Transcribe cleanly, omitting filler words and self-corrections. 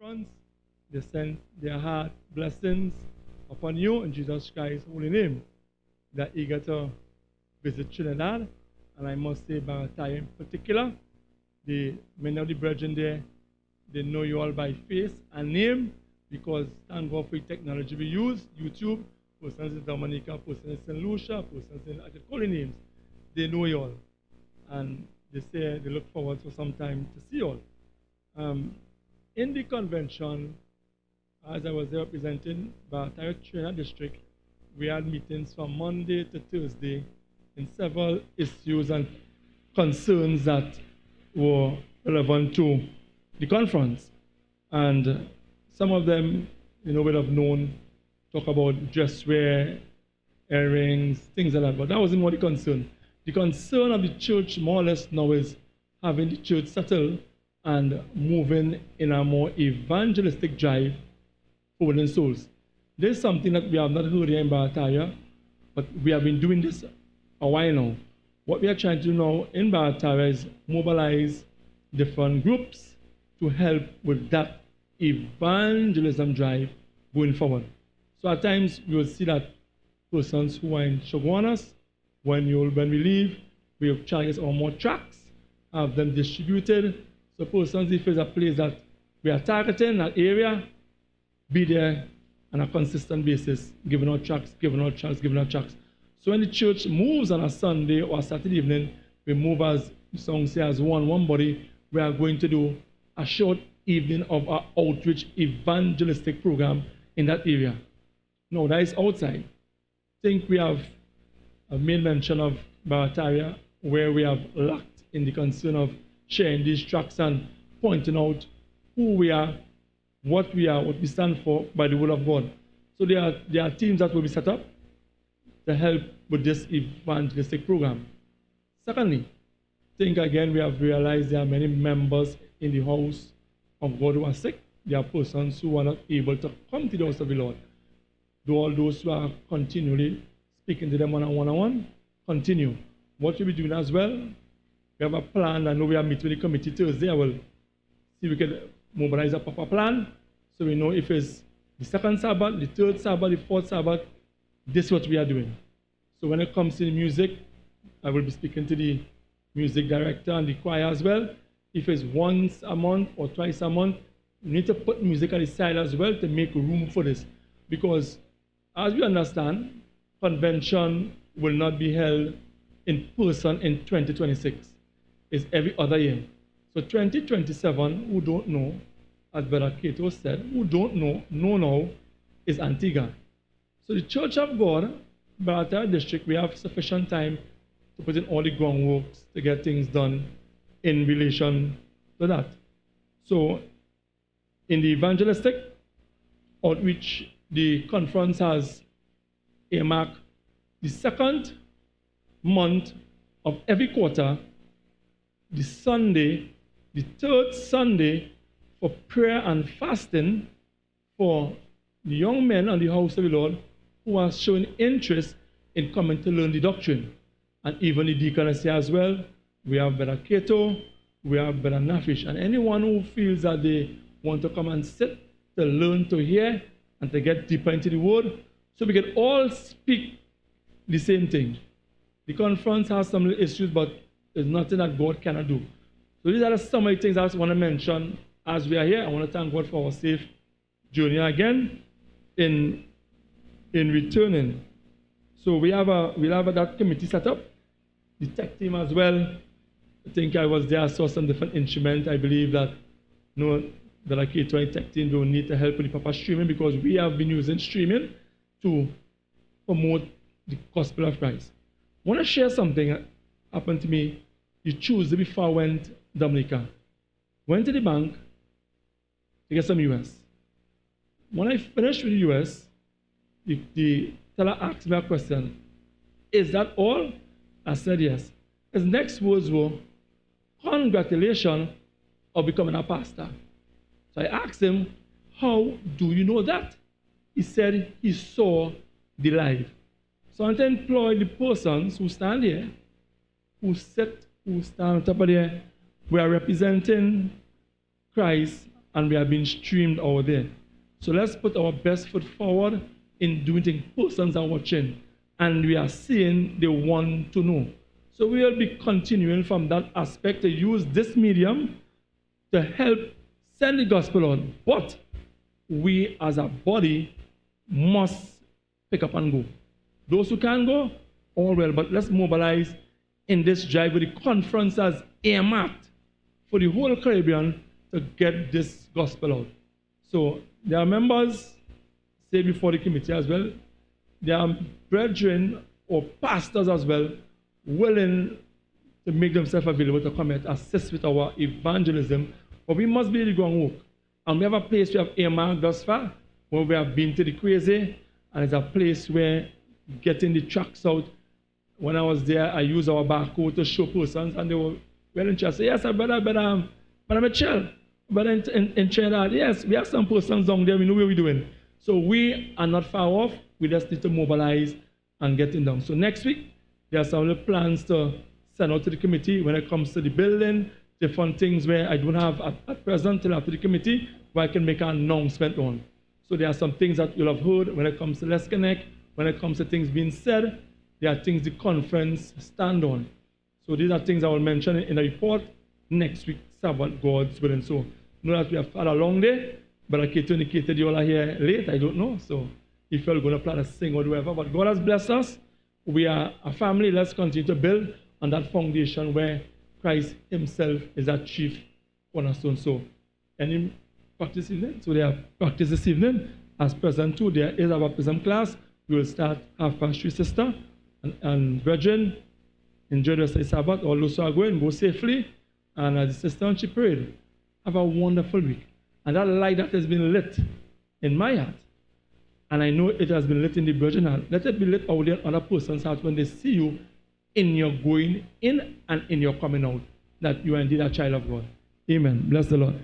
conference. They send their heart blessings upon you in Jesus Christ's holy name. They're eager to visit Trinidad, and I must say, Barataria in particular, many of the brethren there, they know you all by face and name because thank God for the technology we use, YouTube, persons in Dominica, persons in St. Lucia, persons in other calling names. They know you all. And they say they look forward for some time to see you all. In the convention, as I was there representing Barataria Trinidad District, we had meetings from Monday to Thursday in several issues and concerns that were relevant to the conference. And some of them, would have known, talk about dress wear, earrings, things like that, but that wasn't what the concern. The concern of the church, more or less now, is having the church settle and moving in a more evangelistic drive for winning souls. This is something that we have not heard here in Barataria, but we have been doing this a while now. What we are trying to do now in Barataria is mobilize different groups to help with that evangelism drive going forward. So at times we will see that persons who are in Shoguanas, when we leave, we have charged or more tracks, have them distributed. So persons, if there's a place that we are targeting, that area, be there on a consistent basis, giving out tracks. So when the church moves on a Sunday or a Saturday evening, we move as the song says, as one body. We are going to do a short evening of our outreach evangelistic program in that area. No, that is outside. I think we have made mention of Barataria, where we have lacked in the concern of sharing these tracks and pointing out who we are, what we stand for by the will of God. So there are teams that will be set up to help with this evangelistic program. Secondly, I think again we have realized there are many members in the house of God who are sick. There are persons who are not able to come to the house of the Lord. Do all those who are continually speaking to them one-on-one, continue. What we'll be doing as well, we have a plan. I know we are meeting with the committee Thursday. I will see if we can mobilize a proper plan so we know if it's the second Sabbath, the third Sabbath, the fourth Sabbath, this is what we are doing. So when it comes to the music, I will be speaking to the music director and the choir as well. If it's once a month or twice a month, we need to put music at the side as well to make room for this. Because as we understand, convention will not be held in person in 2026. It's every other year. So 2027, who don't know, as Brother Cato said, who don't know now, is Antigua. So the Church of God, Barataria District, we have sufficient time to put in all the groundworks to get things done in relation to that. So in the evangelistic outreach, the conference has earmarked the second month of every quarter, the third Sunday, for prayer and fasting for the young men on the house of the Lord who are showing interest in coming to learn the doctrine. And even the deaconess here as well. We have Brother Cato, we have Brother Nafish, and anyone who feels that they want to come and sit to learn, to hear, and to get deeper into the word, so we can all speak the same thing. The conference has some little issues, but there's nothing that God cannot do. So these are some of the things I just want to mention as we are here. I want to thank God for our safe journey again in returning. So we'll have that committee set up, the tech team as well. I think I was there, I saw some different instruments. I believe that the K20 tech team don't need to help with the proper streaming because we have been using streaming to promote the gospel of Christ. I want to share something that happened to me the Tuesday before I went Dominica. Went to the bank to get some US. When I finished with the US, the teller asked me a question. Is that all? I said yes. His next words were, congratulations on becoming a pastor. So I asked him, how do you know that? He said he saw the live. So I want to employ the persons who stand here, who stand on top of there. We are representing Christ and we are being streamed over there. So let's put our best foot forward in doing things. Persons are watching, and we are seeing they want to know. So we will be continuing from that aspect to use this medium to help send the gospel out. But we as a body must pick up and go. Those who can go, all well, but let's mobilize in this drive with the conference as earmarked for the whole Caribbean to get this gospel out. So there are members, say before the committee as well, there are brethren or pastors as well willing to make themselves available to come and assist with our evangelism, but we must be the ground work. And we have a place we have earmarked thus far, where we have been to the crazy, and it's a place where getting the tracks out. When I was there, I used our barcode to show persons, and they were well interested. Yes, brother Mitchell, brother in Trinidad, yes, we have some persons down there, we know what we're doing. So we are not far off, we just need to mobilize and get in down. So next week, there are some little plans to send out to the committee when it comes to the building, different things where I don't have at present till after the committee, where I can make an announcement on. So there are some things that you'll have heard when it comes to Let's Connect, when it comes to things being said, there are things the conference stand on. So these are things I will mention in the report next week, Sabbath, God's willing. So know that we have had a long day, but I can't indicated you all are here late, I don't know. So if you're going to plan to sing or whatever, but God has blessed us. We are a family. Let's continue to build on that foundation where Christ himself is our chief cornerstone. So any practice evening? So they have practice this evening. As present too, there is a baptism class. We will start 3:30, sister. And brethren, enjoy the rest of the Sabbath. All those who are going, go safely. And as the sister, she prayed, have a wonderful week. And that light that has been lit in my heart, and I know it has been lit in the virgin heart, let it be lit out there in other person's heart when they see you in your going in and in your coming out, that you are indeed a child of God. Amen. Bless the Lord.